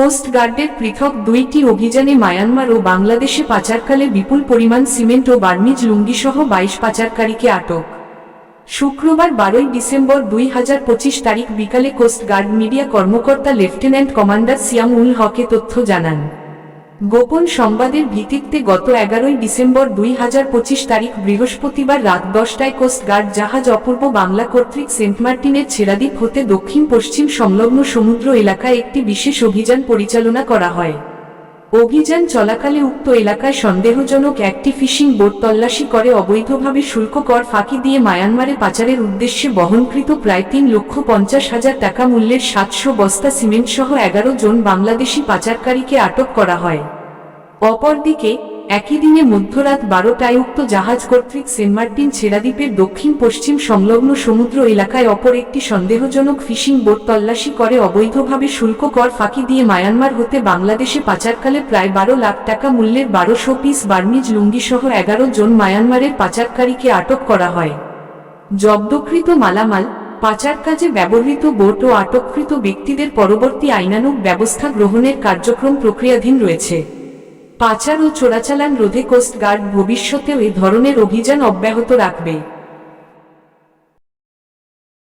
Coast গার্ডের পৃথক 2টি অভিযানে মায়ানমার ও বাংলাদেশে পাচারকালে বিপুল পরিমাণ সিমেন্ট ও বার্মিজ লুঙ্গিসহ 22 পাচারকারীকে আটক। শুক্রবার 12 ডিসেম্বর 2025 তারিখ বিকালে কোস্ট গার্ড মিডিয়া কর্মকর্তা লেফটেন্যান্ট কমান্ডার সিয়াম উল হকে তথ্য জানান। গোপন সংবাদের ভিত্তিতে গত 11 ডিসেম্বর 2025 তারিখ বৃহস্পতিবার রাত 10টায় কোস্ট গার্ড জাহাজ অপূর্ব বাংলা কর্তৃক সেন্ট মার্টিনের ছেড়াদ্বীপ হতে দক্ষিণ পশ্চিম সংলগ্ন সমুদ্র এলাকায় একটি বিশেষ অভিযান পরিচালনা করা হয়। অভিযান চলাকালে উক্ত এলাকায় সন্দেহজনক একটি ফিশিং বোট তল্লাশি করে অবৈধভাবে শুল্ক কর ফাঁকি দিয়ে মায়ানমারে পাচারের উদ্দেশ্যে বহনকৃত প্রায় 3,50,000 টাকা মূল্যের 700 বস্তা সিমেন্ট সহ 11 জন বাংলাদেশি পাচারকারীকে আটক করা হয়। অপরদিকে একই দিনে মধ্যরাত 12টায় উক্ত জাহাজ কর্তৃক সেন্ট মার্টিন ছেড়াদ্বীপের দক্ষিণ পশ্চিম সংলগ্ন সমুদ্র এলাকায় অপর একটি সন্দেহজনক ফিশিং বোট তল্লাশি করে অবৈধভাবে শুল্ক কর ফাঁকি দিয়ে মায়ানমার হতে বাংলাদেশে পাচারকালে প্রায় 12 লাখ টাকা মূল্যের 1200 পিস বার্মিজ লুঙ্গি সহ 11 জন মায়ানমারের পাচারকারীকে আটক করা হয়। জব্দকৃত মালামাল, পাচার কাজে ব্যবহৃত বোট ও আটককৃত ব্যক্তিদের পরবর্তী আইনানুগ ব্যবস্থা গ্রহণের কার্যক্রম প্রক্রিয়াধীন রয়েছে। পাচার ও চোরাচালান রোধে কোস্ট গার্ড ভবিষ্যতেও এ ধরনের অভিযান অব্যাহত রাখবে।